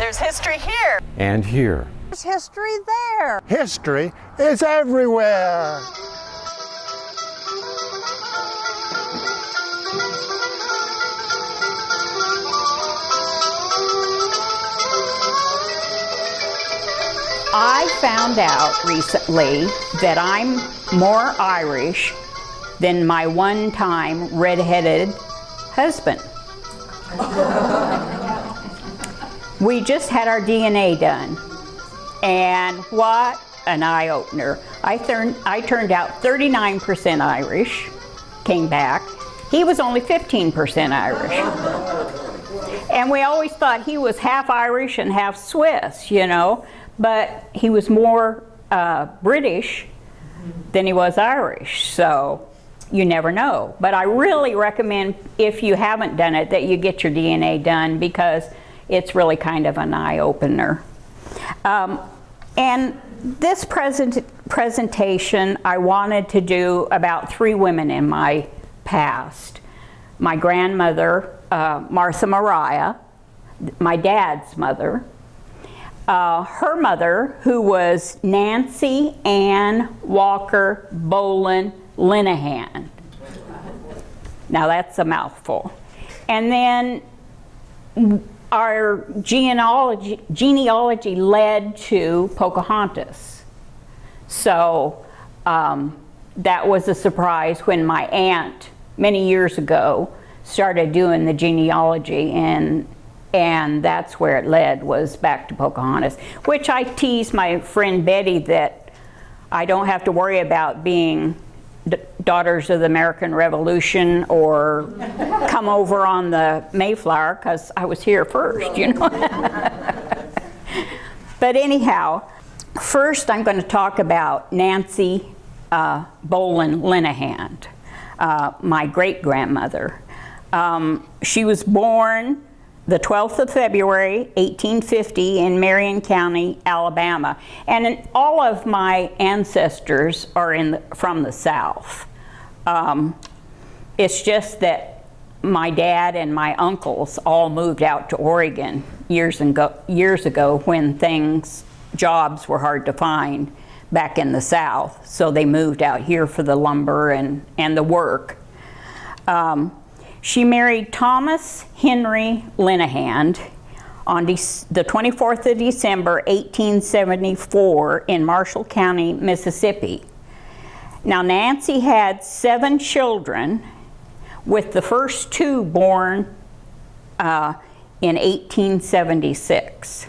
There's history here. And here. There's history there. History is everywhere. I found out recently that I'm more Irish than my one-time red-headed husband. We just had our DNA done, and what an eye-opener. I turned out 39% Irish, came back. He was only 15% Irish. And we always thought he was half Irish and half Swiss, you know, but he was more British than he was Irish, so you never know. But I really recommend, if you haven't done it, that you get your DNA done, because it's really kind of an eye-opener. And this presentation I wanted to do about 3 women in my past. My grandmother, Martha Mariah, my dad's mother, her mother, who was Nancy Ann Walker Boleyn Lenihan. Now that's a mouthful. And then our genealogy led to Pocahontas. So that was a surprise when my aunt, many years ago, started doing the genealogy, and that's where it led, was back to Pocahontas, which I tease my friend Betty that I don't have to worry about being daughters of the American Revolution or come over on the Mayflower, because I was here first, you know. But anyhow, first I'm going to talk about Nancy Boleyn Lenihan, my great-grandmother. She was born the 12th of February, 1850 in Marion County, Alabama. And all of my ancestors are from the South. It's just that my dad and my uncles all moved out to Oregon years ago when jobs were hard to find back in the South. So they moved out here for the lumber and the work. She married Thomas Henry Lenihan on the 24th of December, 1874 in Marshall County, Mississippi. Now Nancy had 7 children, with the first 2 born in 1876.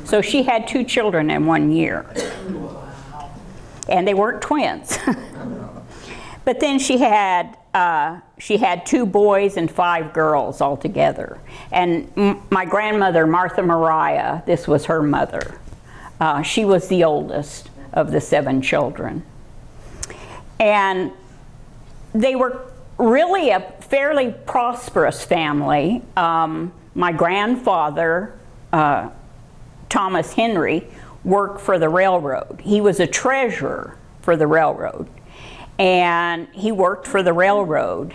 So she had 2 children in 1 year. And they weren't twins. But then she had 2 boys and 5 girls altogether. And my grandmother, Martha Mariah, this was her mother. She was the oldest of the 7 children. And they were really a fairly prosperous family. My grandfather, Thomas Henry, worked for the railroad. He was a treasurer for the railroad. And he worked for the railroad.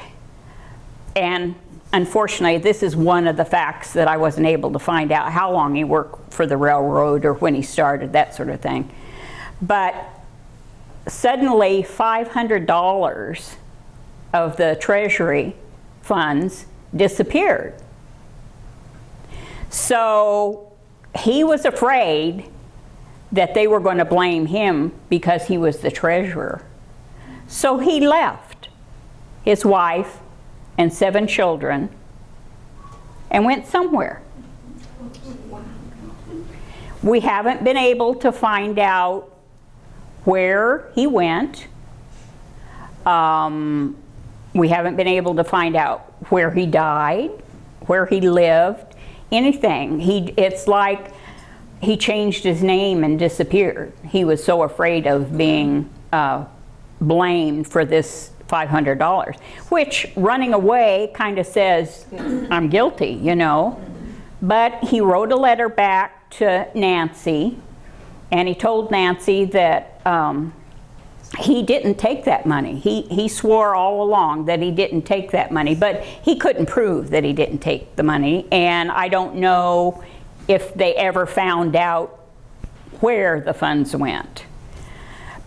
And unfortunately, this is one of the facts that I wasn't able to find out, how long he worked for the railroad or when he started, that sort of thing. But suddenly, $500 of the treasury funds disappeared. So he was afraid that they were going to blame him because he was the treasurer. So he left his wife and 7 children and went somewhere. We haven't been able to find out where he went. We haven't been able to find out where he died, where he lived, anything. It's like he changed his name and disappeared. He was so afraid of being blamed for this $500, which running away kind of says, I'm guilty, you know. But he wrote a letter back to Nancy, and he told Nancy that he didn't take that money. He swore all along that he didn't take that money, but he couldn't prove that he didn't take the money, and I don't know if they ever found out where the funds went.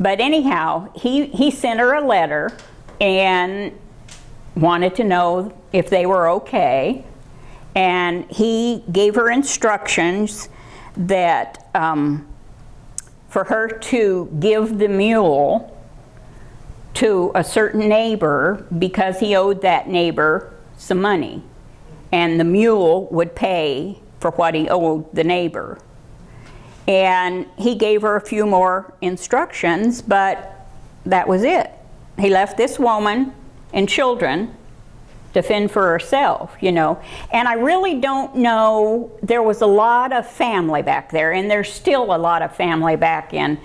But anyhow, he sent her a letter and wanted to know if they were okay. And he gave her instructions that for her to give the mule to a certain neighbor because he owed that neighbor some money. And the mule would pay for what he owed the neighbor. And he gave her a few more instructions, but that was it. He left this woman and children to fend for herself, you know. And I really don't know, there was a lot of family back there, and there's still a lot of family back in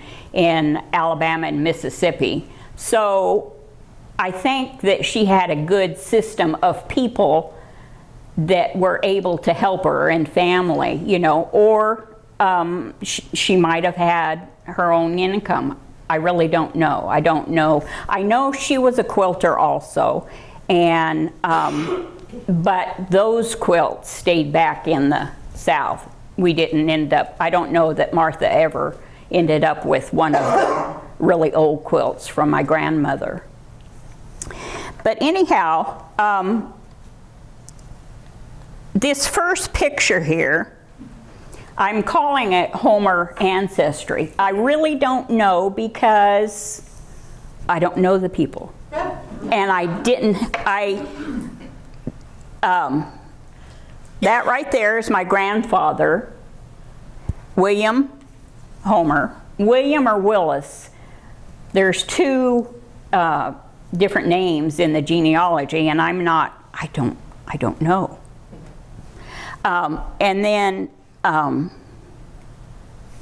Alabama and Mississippi. So I think that she had a good system of people that were able to help her and family, you know, or she might have had her own income. I really don't know. I don't know. I know she was a quilter also, and but those quilts stayed back in the South. We didn't end up, I don't know that Martha ever ended up with one of the really old quilts from my grandmother. But anyhow, this first picture here, I'm calling it Homer Ancestry. I really don't know because I don't know the people. And that right there is my grandfather, William Homer. William or Willis. There's two different names in the genealogy, and I don't know. And then,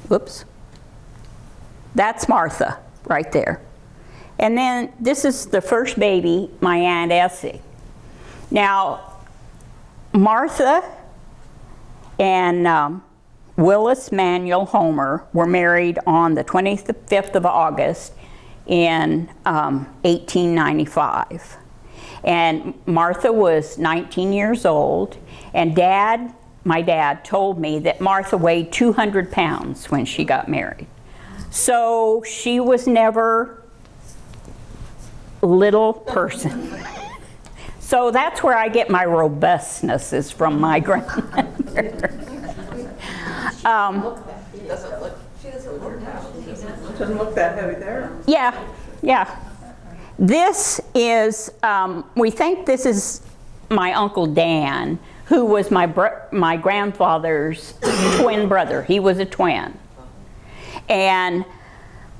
whoops, that's Martha right there. And then this is the first baby, my Aunt Essie. Now, Martha and Willis Manuel Homer were married on the 25th of August in 1895. And Martha was 19 years old, and my dad told me that Martha weighed 200 pounds when she got married. So she was never a little person. So that's where I get my robustness, is from my grandmother. Doesn't look that heavy there. Yeah, yeah. This is, we think this is my Uncle Dan, who was my grandfather's twin brother. He was a twin.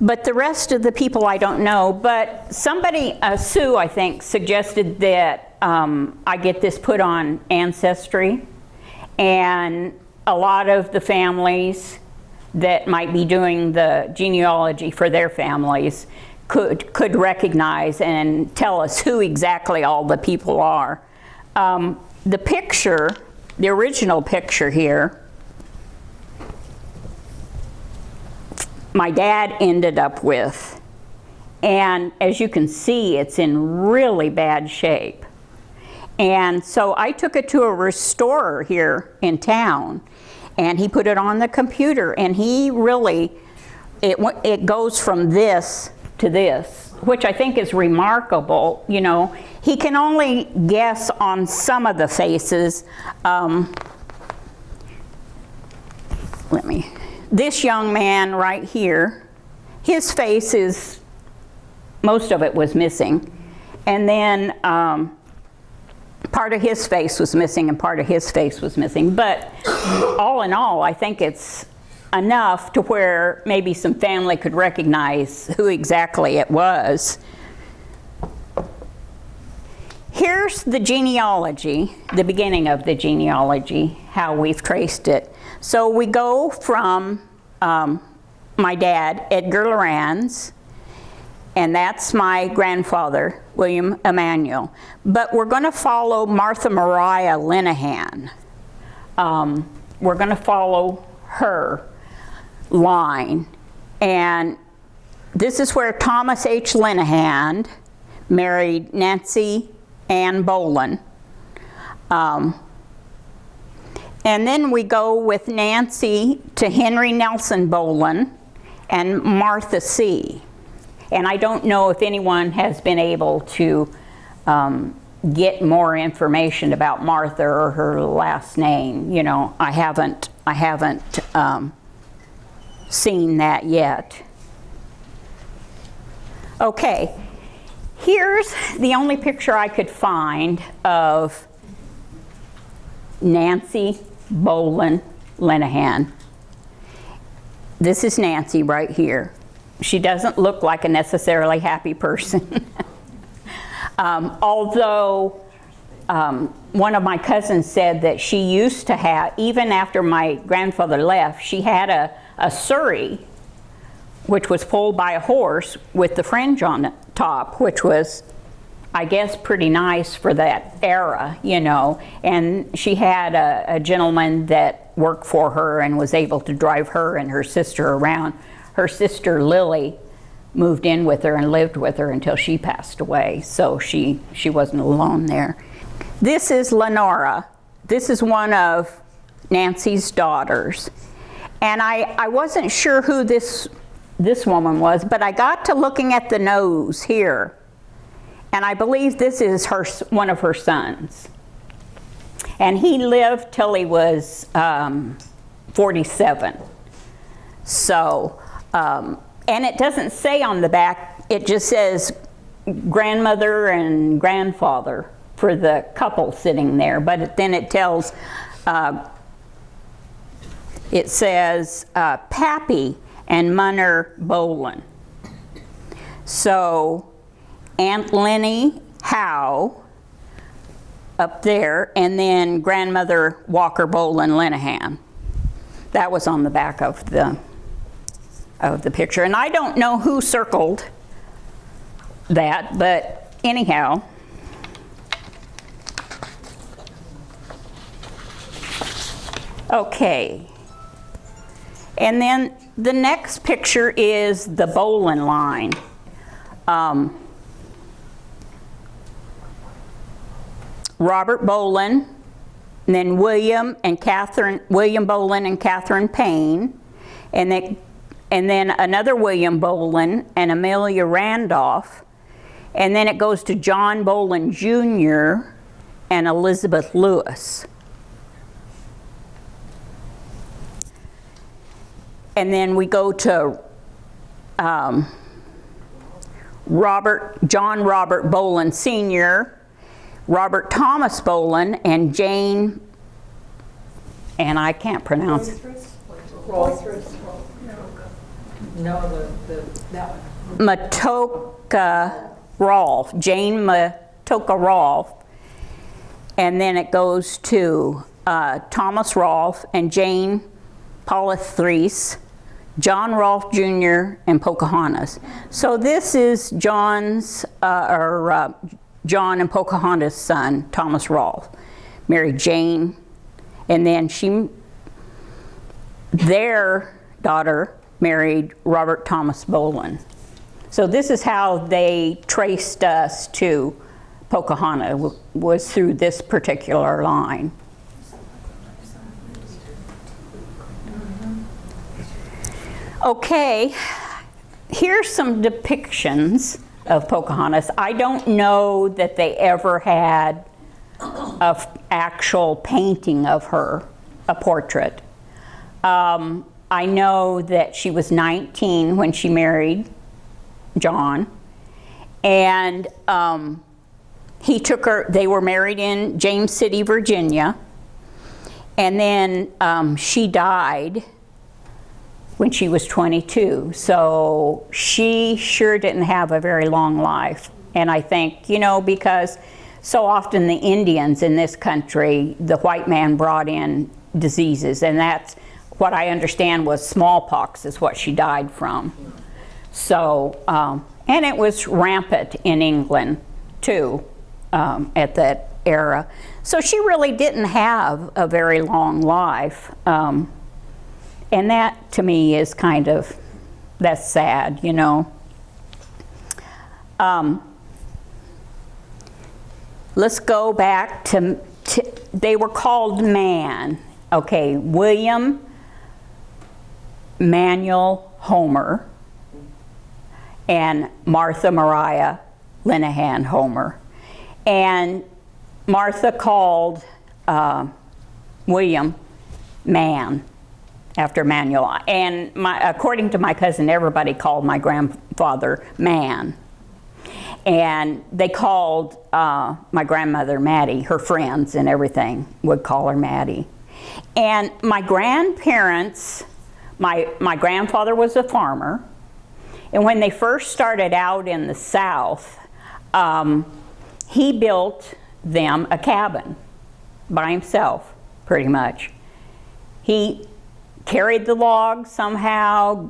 But the rest of the people I don't know. But somebody, Sue, I think, suggested that I get this put on Ancestry. And a lot of the families that might be doing the genealogy for their families could recognize and tell us who exactly all the people are. The picture, the original picture here, my dad ended up with, and as you can see, it's in really bad shape. And so I took it to a restorer here in town, and he put it on the computer, and he really, it goes from this to this, which I think is remarkable. You know, he can only guess on some of the faces. This young man right here, his face is, most of it was missing. And then part of his face was missing and part of his face was missing. But all in all, I think it's enough to where maybe some family could recognize who exactly it was. Here's the genealogy, the beginning of the genealogy, how we've traced it. So we go from my dad, Edgar Lorenz, and that's my grandfather, William Emanuel. But we're going to follow Martha Mariah Lenahan. We're going to follow her line. And this is where Thomas H. Lenihan married Nancy Ann Boleyn. And then we go with Nancy to Henry Nelson Boleyn and Martha C. And I don't know if anyone has been able to get more information about Martha or her last name. You know, I haven't seen that yet. Okay, here's the only picture I could find of Nancy Boleyn Lenihan. This is Nancy right here. She doesn't look like a necessarily happy person. Although one of my cousins said that she used to have, even after my grandfather left, she had a surrey which was pulled by a horse with the fringe on the top, which was, I guess, pretty nice for that era, you know. And she had a gentleman that worked for her and was able to drive her and her sister around. Her sister Lily moved in with her and lived with her until she passed away, so she wasn't alone there. This is Lenora. This is one of Nancy's daughters. And I wasn't sure who this woman was, but I got to looking at the nose here, and I believe this is one of her sons. And he lived till he was 47. So, and it doesn't say on the back, it just says grandmother and grandfather for the couple sitting there, but then it tells, it says Pappy and Munner Boleyn. So Aunt Lenny Howe up there, and then grandmother Walker Boleyn Lenihan. That was on the back of the picture, and I don't know who circled that, but anyhow. Okay, and then the next picture is the Boleyn line. Robert Boleyn, and then William Boleyn and Catherine Payne, and then another William Boleyn and Amelia Randolph, and then it goes to John Boleyn Jr. and Elizabeth Lewis. And then we go to John Robert Boleyn Sr., Robert Thomas Boleyn, and Jane, and I can't pronounce it. Matoka Rolfe, Jane Matoka Rolfe, and then it goes to Thomas Rolfe and Jane Paulithrees, John Rolfe Jr. and Pocahontas. So this is John's, John and Pocahontas' son, Thomas Rolfe, married Jane, and then their daughter married Robert Thomas Boleyn. So this is how they traced us to Pocahontas, was through this particular line. Okay, here's some depictions of Pocahontas. I don't know that they ever had an actual painting of her, a portrait. I know that she was 19 when she married John, and he took her, they were married in James City, Virginia, and then she died when she was 22. So she sure didn't have a very long life. And I think, you know, because so often the Indians in this country, the white man brought in diseases, and that's what I understand was smallpox is what she died from. So, and it was rampant in England too at that era. So she really didn't have a very long life. And that, to me, is kind of, that's sad, you know. Let's go back to they were called man. Okay, William Manuel Homer and Martha Mariah Lenahan Homer. And Martha called William Man after Manuel. And according to my cousin, everybody called my grandfather Man. And they called my grandmother Maddie. Her friends and everything would call her Maddie. And my grandparents, my grandfather was a farmer. And when they first started out in the South, he built them a cabin by himself, pretty much. He carried the logs somehow,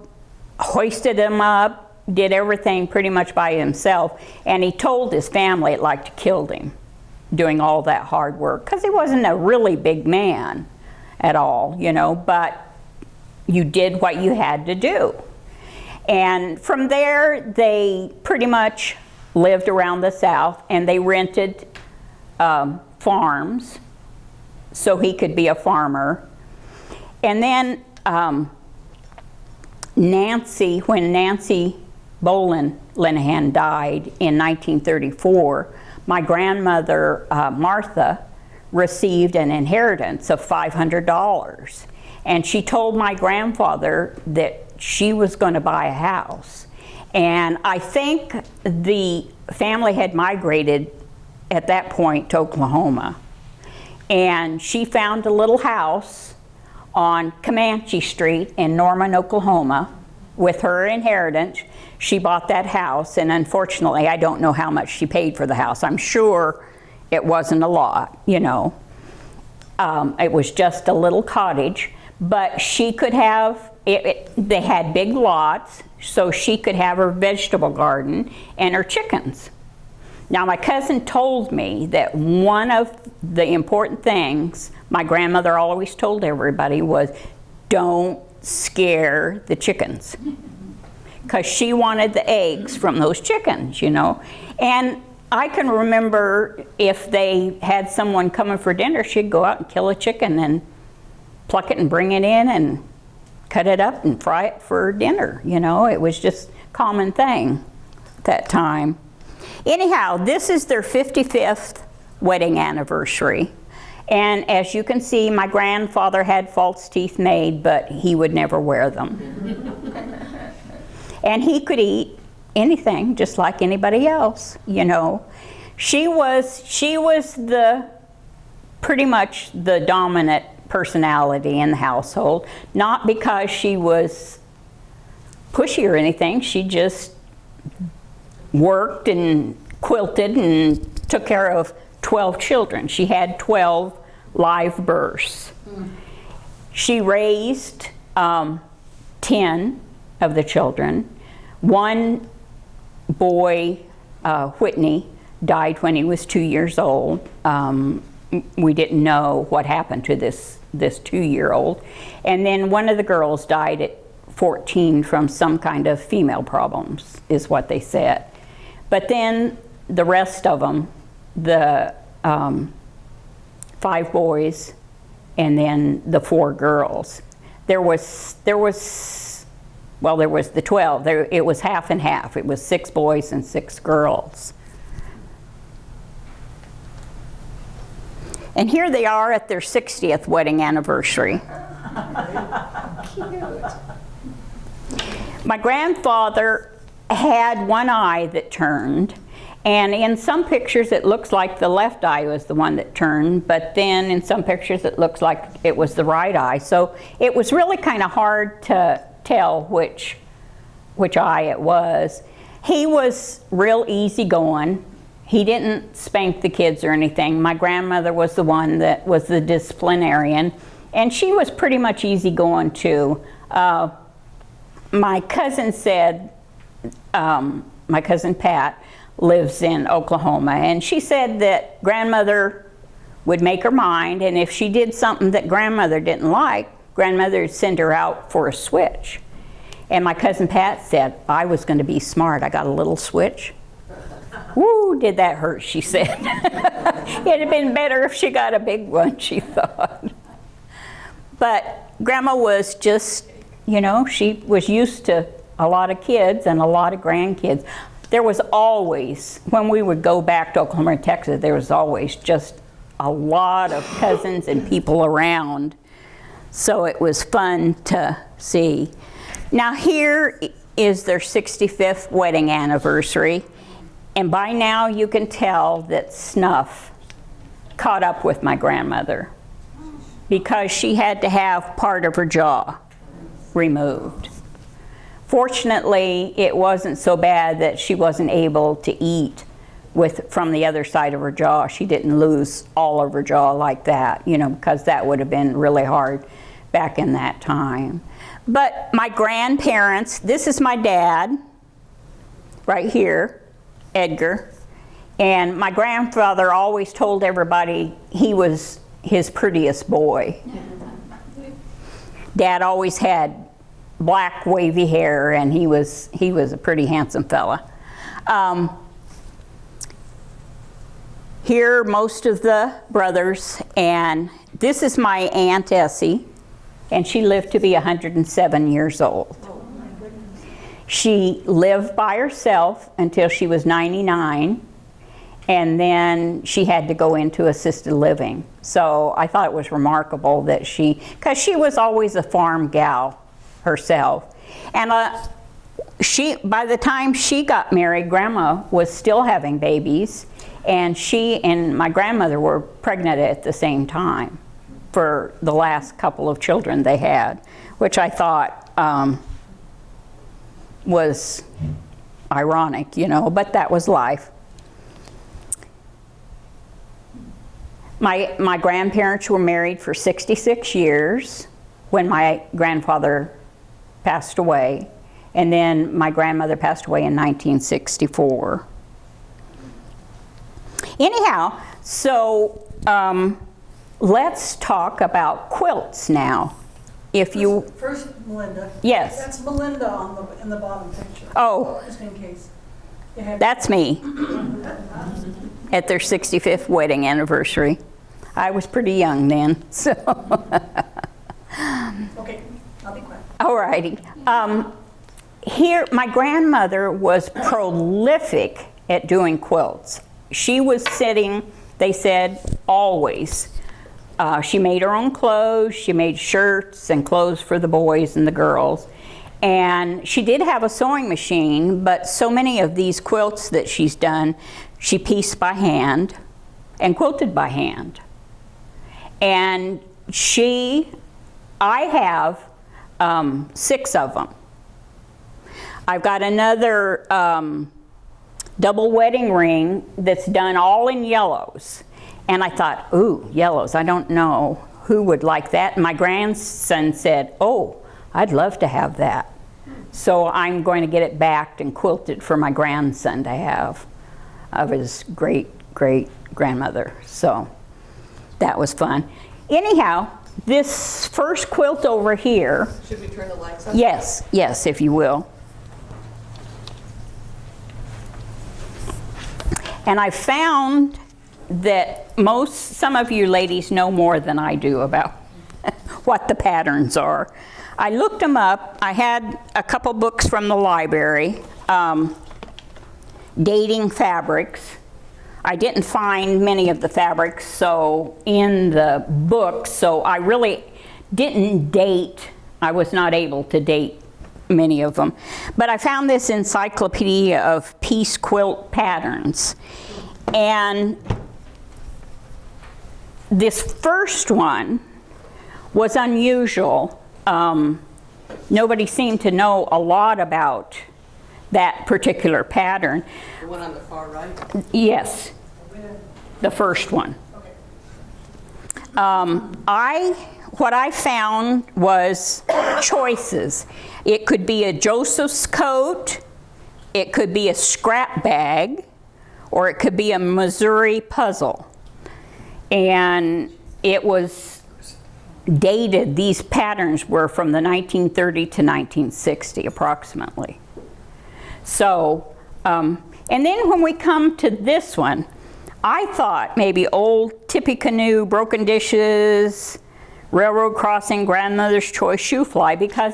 hoisted them up, did everything pretty much by himself, and he told his family it like killed him doing all that hard work, because he wasn't a really big man at all, you know, but you did what you had to do. And from there, they pretty much lived around the South, and they rented farms so he could be a farmer. And then Nancy, when Nancy Boleyn Lenihan died in 1934, my grandmother Martha received an inheritance of $500. And she told my grandfather that she was going to buy a house. And I think the family had migrated at that point to Oklahoma. And she found a little house on Comanche Street in Norman, Oklahoma. With her inheritance, she bought that house, and unfortunately, I don't know how much she paid for the house. I'm sure it wasn't a lot, you know. It was just a little cottage, but she could have, they had big lots, so she could have her vegetable garden and her chickens. Now, my cousin told me that one of the important things my grandmother always told everybody was, don't scare the chickens, because she wanted the eggs from those chickens, you know. And I can remember if they had someone coming for dinner, she'd go out and kill a chicken and pluck it and bring it in and cut it up and fry it for dinner, you know. It was just a common thing at that time. Anyhow, this is their 55th wedding anniversary. And as you can see, my grandfather had false teeth made, but he would never wear them. And he could eat anything, just like anybody else, you know. She was the pretty much the dominant personality in the household, not because she was pushy or anything. She just worked and quilted and took care of 12 children. She had 12 live births. She raised 10 of the children. One boy, Whitney, died when he was 2 years old. We didn't know what happened to this 2-year-old. And then one of the girls died at 14 from some kind of female problems, is what they said. But then the rest of them, the 5 boys and then the 4 girls. There was the 12. It was half and half. It was 6 boys and 6 girls. And here they are at their 60th wedding anniversary. Cute. My grandfather had one eye that turned, and in some pictures it looks like the left eye was the one that turned, but then in some pictures it looks like it was the right eye. So it was really kind of hard to tell which eye it was. He was real easygoing. He didn't spank the kids or anything. My grandmother was the one that was the disciplinarian, and she was pretty much easygoing too. My cousin said, my cousin Pat lives in Oklahoma, and she said that grandmother would make her mind, and if she did something that grandmother didn't like, grandmother would send her out for a switch. And my cousin Pat said, I was going to be smart. I got a little switch. Woo, did that hurt, she said. It'd have been better if she got a big one, she thought. But Grandma was just, you know, she was used to a lot of kids and a lot of grandkids. There was always, when we would go back to Oklahoma and Texas, there was always just a lot of cousins and people around. So it was fun to see. Now here is their 65th wedding anniversary. And by now you can tell that snuff caught up with my grandmother because she had to have part of her jaw removed. Fortunately, it wasn't so bad that she wasn't able to eat from the other side of her jaw. She didn't lose all of her jaw like that, you know, because that would have been really hard back in that time. But my grandparents, this is my dad, right here, Edgar. And my grandfather always told everybody he was his prettiest boy. Dad always had black wavy hair, and he was a pretty handsome fella. Here are most of the brothers, and this is my Aunt Essie, and she lived to be 107 years old. She lived by herself until she was 99, and then she had to go into assisted living. So I thought it was remarkable that because she was always a farm gal herself. And by the time she got married, Grandma was still having babies, and she and my grandmother were pregnant at the same time for the last couple of children they had, which I thought was ironic, you know, but that was life. My grandparents were married for 66 years when my grandfather passed away, and then my grandmother passed away in 1964. Anyhow, so let's talk about quilts now. If you First, Melinda. Yes. That's Melinda in the bottom picture. Oh, Just in case. that's me at their 65th wedding anniversary. I was pretty young then, so. Okay, I'll be quiet. All righty. Here, my grandmother was prolific at doing quilts. She was sitting, they said, always. She made her own clothes. She made shirts and clothes for the boys and the girls. And she did have a sewing machine, but so many of these quilts that she's done, she pieced by hand and quilted by hand. And I have 6 of them. I've got another double wedding ring that's done all in yellows. And I thought, ooh, yellows, I don't know who would like that. My grandson said, oh, I'd love to have that. So I'm going to get it backed and quilted for my grandson to have of his great-great-grandmother. So that was fun. Anyhow, this first quilt over here. Should we turn the lights on? Yes, yes, if you will. And I found that some of you ladies know more than I do about what the patterns are. I looked them up. I had a couple books from the library, dating fabrics. I didn't find many of the fabrics in the book, so I really didn't date. I was not able to date many of them. But I found this encyclopedia of piece quilt patterns. And this first one was unusual. Nobody seemed to know a lot about that particular pattern. The one on the far right? Yes, the first one. What I found was choices. It could be a Joseph's coat, it could be a scrap bag, or it could be a Missouri puzzle. And it was dated, these patterns were from the 1930 to 1960 approximately. So, and then when we come to this one, I thought maybe old Tippecanoe, broken dishes, Railroad Crossing Grandmother's Choice Shoe Fly, because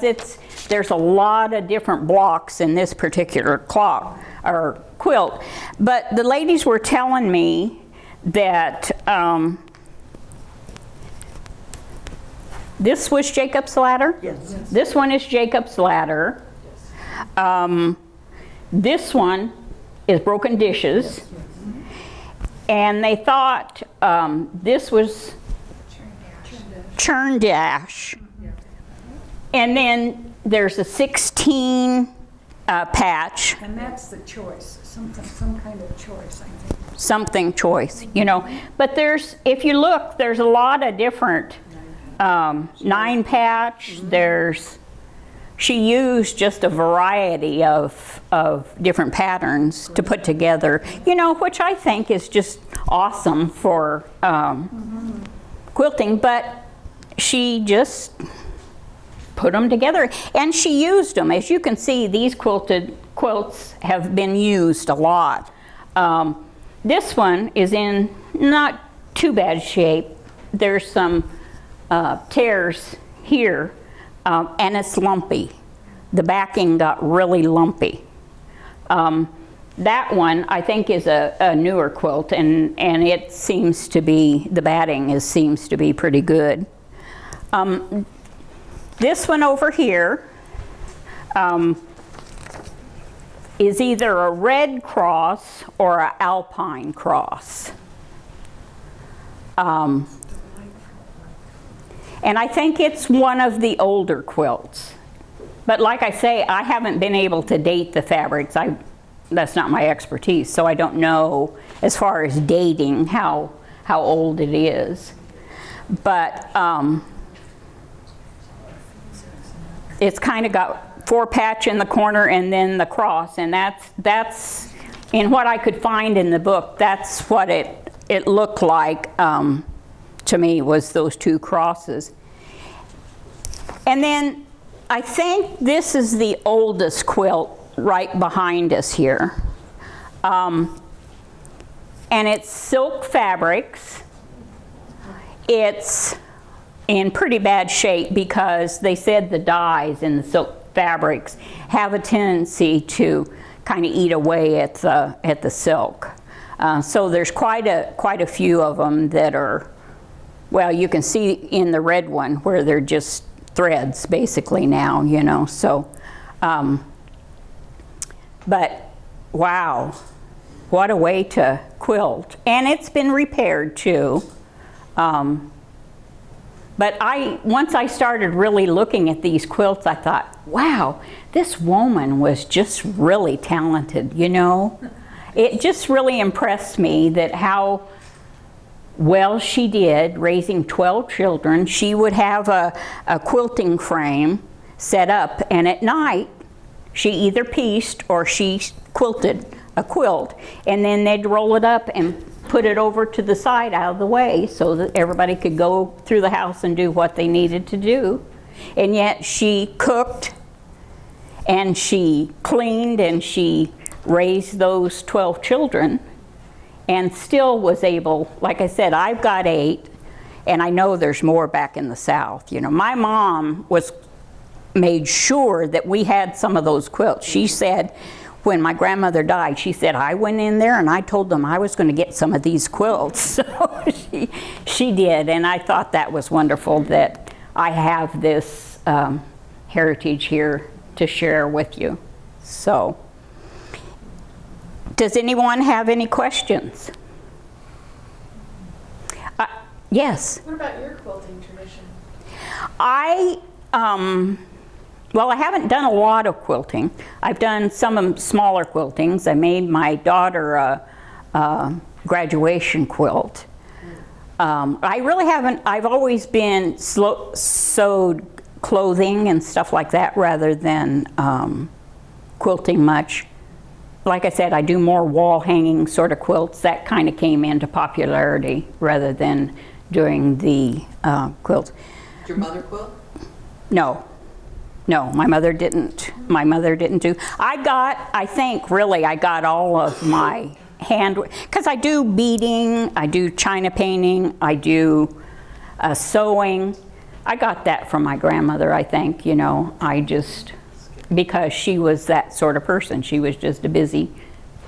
there's a lot of different blocks in this particular quilt. But the ladies were telling me that this was Jacob's Ladder. Yes. This one is Jacob's Ladder. This one is Broken Dishes. And they thought this was Churn Dash. And then there's a 16 patch. And that's the choice, some kind of choice, I think. Something choice, you know. But if you look, there's a lot of different 9 patch. She used just a variety of different patterns to put together, you know, which I think is just awesome for quilting. But she just put them together, and she used them. As you can see, these quilts have been used a lot. This one is in not too bad shape. There's some tears here, and it's lumpy. The backing got really lumpy. That one I think is a newer quilt, and it seems to be, the batting seems to be pretty good. This one over here is either a red cross or an alpine cross. And I think it's one of the older quilts. But like I say, I haven't been able to date the fabrics. That's not my expertise, so I don't know as far as dating how old it is. But it's kind of got 4 patch in the corner and then the cross, and that's in what I could find in the book, that's what it looked like to me, was those 2 crosses. And then I think this is the oldest quilt right behind us here. And it's silk fabrics. It's in pretty bad shape because they said the dyes in the silk fabrics have a tendency to kind of eat away at the silk. So there's quite a few of them that are, well, you can see in the red one where they're just threads basically now, you know. So, but wow, what a way to quilt. And it's been repaired too. But once I started really looking at these quilts, I thought, wow, this woman was just really talented, you know. It just really impressed me that how well she did raising 12 children. She would have a quilting frame set up, and at night she either pieced or she quilted a quilt, and then they'd roll it up and put it over to the side out of the way so that everybody could go through the house and do what they needed to do. And yet she cooked and she cleaned and she raised those 12 children and still was able, like I said, I've got 8 and I know there's more back in the South. You know, my mom made sure that we had some of those quilts. She said, when my grandmother died, she said, I went in there and I told them I was going to get some of these quilts. So she did, and I thought that was wonderful that I have this heritage here to share with you. So, does anyone have any questions? Yes? What about your quilting tradition? Well, I haven't done a lot of quilting. I've done some smaller quiltings. I made my daughter a graduation quilt. I really haven't, I've always been sewed clothing and stuff like that rather than quilting much. Like I said, I do more wall hanging sort of quilts. That kind of came into popularity rather than doing the quilts. Did your mother quilt? No. No, my mother didn't. My mother didn't do. I think really I got all of my because I do beading, I do china painting, I do sewing. I got that from my grandmother, I think, you know. Because she was that sort of person. She was just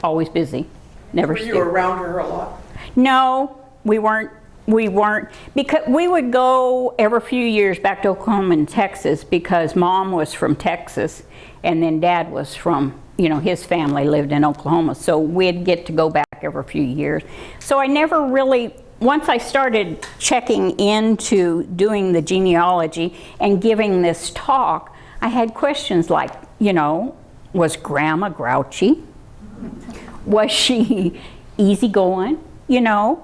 always busy, never Were you still. around her a lot? No, we weren't, because we would go every few years back to Oklahoma and Texas because Mom was from Texas and then Dad was from, you know, his family lived in Oklahoma. So we'd get to go back every few years. So I never really, once I started checking into doing the genealogy and giving this talk, I had questions like, you know, was Grandma grouchy? Was she easygoing, you know?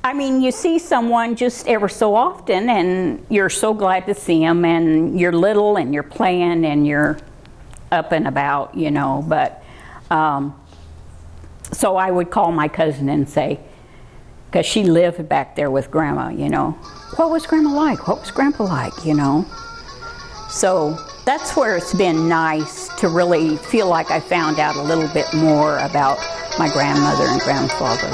I mean, you see someone just ever so often and you're so glad to see them and you're little and you're playing and you're up and about, you know, but so I would call my cousin and say, because she lived back there with Grandma, you know, what was Grandma like? What was Grandpa like, you know? So that's where it's been nice to really feel like I found out a little bit more about my grandmother and grandfather.